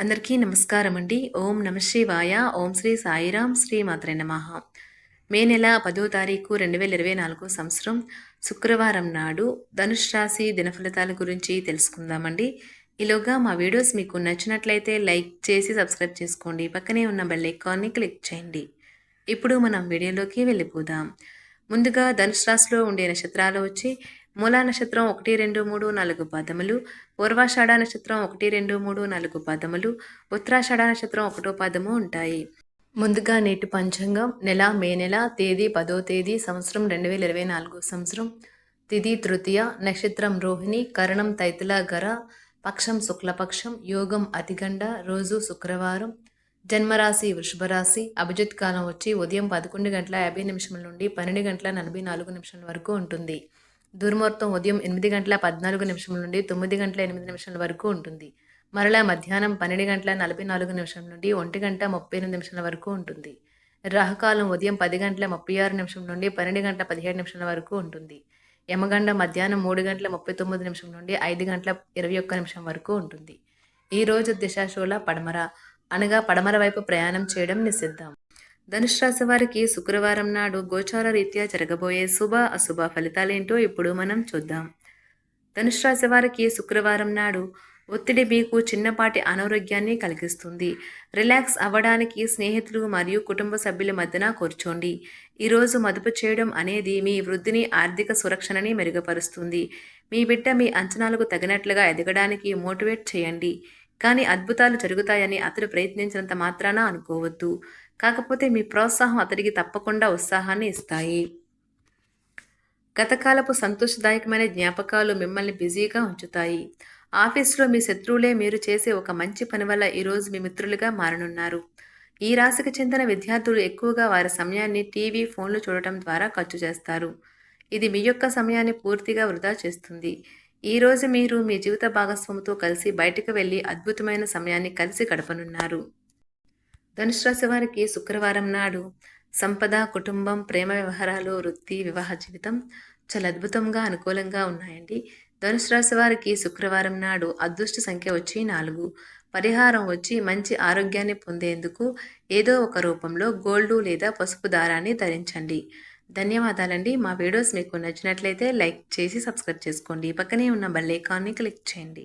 అందరికీ నమస్కారం అండి. ఓం నమ శివాయ. ఓం శ్రీ సాయిరాం. శ్రీ మాత్రే నమః. మే నెల 10వ తారీఖు 2024 సంవత్సరం శుక్రవారం నాడు ధనుష్ రాశి దినఫలితాల గురించి తెలుసుకుందామండి. ఈలోగా మా వీడియోస్ మీకు నచ్చినట్లయితే లైక్ చేసి సబ్స్క్రైబ్ చేసుకోండి. పక్కనే ఉన్న బెల్ ఐకాన్ని క్లిక్ చేయండి. ఇప్పుడు మనం వీడియోలోకి వెళ్ళిపోదాం. ముందుగా ధనుష్ రాశిలో ఉండే నక్షత్రాలు వచ్చి మూలా నక్షత్రం 1, 2, 3, 4 పాదములు, పూర్వాషాఢ నక్షత్రం 1, 2, 3, 4 పాదములు, ఉత్తరాషాఢ నక్షత్రం 1వ పాదము ఉంటాయి. ముందుగా నేటి పంచాంగం మే నెల తేదీ 10వ తేదీ సంవత్సరం 2024 సంవత్సరం తిథి తృతీయ, నక్షత్రం రోహిణి, కరణం తైతుల గర, పక్షం శుక్లపక్షం, యోగం అతిగండ, రోజు శుక్రవారం, జన్మరాశి వృషభ రాశి, అభిజిత్ కాలం వచ్చి ఉదయం 11:50 నుండి 12:44 వరకు ఉంటుంది. దుర్ముహూర్తం ఉదయం 8:14 నుండి 9:08 వరకు ఉంటుంది. మరలా మధ్యాహ్నం 12:44 నుండి 1:38 వరకు ఉంటుంది. రాహుకాలం ఉదయం 10:36 నుండి 12:17 వరకు ఉంటుంది. యమగండం మధ్యాహ్నం 3:39 నుండి 5:21 వరకు ఉంటుంది. ఈరోజు దిశాశూల పడమర, అనగా పడమర వైపు ప్రయాణం చేయడం నిషిద్ధం. ధనుష్ రాశి వారికి శుక్రవారం నాడు గోచార రీత్యా జరగబోయే శుభ అశుభ ఫలితాలేంటో ఇప్పుడు మనం చూద్దాం. ధనుష్ రాశి వారికి శుక్రవారం నాడు ఒత్తిడి మీకు చిన్నపాటి అనారోగ్యాన్ని కలిగిస్తుంది. రిలాక్స్ అవ్వడానికి స్నేహితులు మరియు కుటుంబ సభ్యుల మధ్యన కూర్చోండి. ఈరోజు మదుపు చేయడం అనేది మీ వృద్ధిని, ఆర్థిక సురక్షణని మెరుగుపరుస్తుంది. మీ బిడ్డ మీ అంచనాలకు తగినట్లుగా ఎదగడానికి మోటివేట్ చేయండి. కానీ అద్భుతాలు జరుగుతాయని అతడు ప్రయత్నించినంత మాత్రాన అనుకోవద్దు. కాకపోతే మీ ప్రోత్సాహం అతడికి తప్పకుండా ఉత్సాహాన్ని ఇస్తాయి. గతకాలపు సంతోషదాయకమైన జ్ఞాపకాలు మిమ్మల్ని బిజీగా ఉంచుతాయి. ఆఫీసులో మీ శత్రువులే మీరు చేసే ఒక మంచి పని వల్ల ఈరోజు మీ మిత్రులుగా మారనున్నారు. ఈ రాశికి చెందిన విద్యార్థులు ఎక్కువగా వారి సమయాన్ని టీవీ, ఫోన్లు చూడటం ద్వారా ఖర్చు చేస్తారు. ఇది మీ యొక్క సమయాన్ని పూర్తిగా వృధా చేస్తుంది. ఈరోజు మీరు మీ జీవిత భాగస్వామితో కలిసి బయటకు వెళ్ళి అద్భుతమైన సమయాన్ని కలిసి గడపనున్నారు. ధనుసు రాశి వారికి శుక్రవారం నాడు సంపద, కుటుంబం, ప్రేమ వ్యవహారాలు, వృత్తి, వివాహ జీవితం చాలా అద్భుతంగా అనుకూలంగా ఉన్నాయండి. ధనుసు రాశి వారికి శుక్రవారం నాడు అదృష్ట సంఖ్య వచ్చి 4. పరిహారం వచ్చి మంచి ఆరోగ్యాన్ని పొందేందుకు ఏదో ఒక రూపంలో గోల్డు లేదా పసుపు దారాన్ని ధరించండి. ధన్యవాదాలండి. మా వీడియోస్ మీకు నచ్చినట్లయితే లైక్ చేసి సబ్స్క్రైబ్ చేసుకోండి. పక్కనే ఉన్న బెల్ ఐకాన్ని క్లిక్ చేయండి.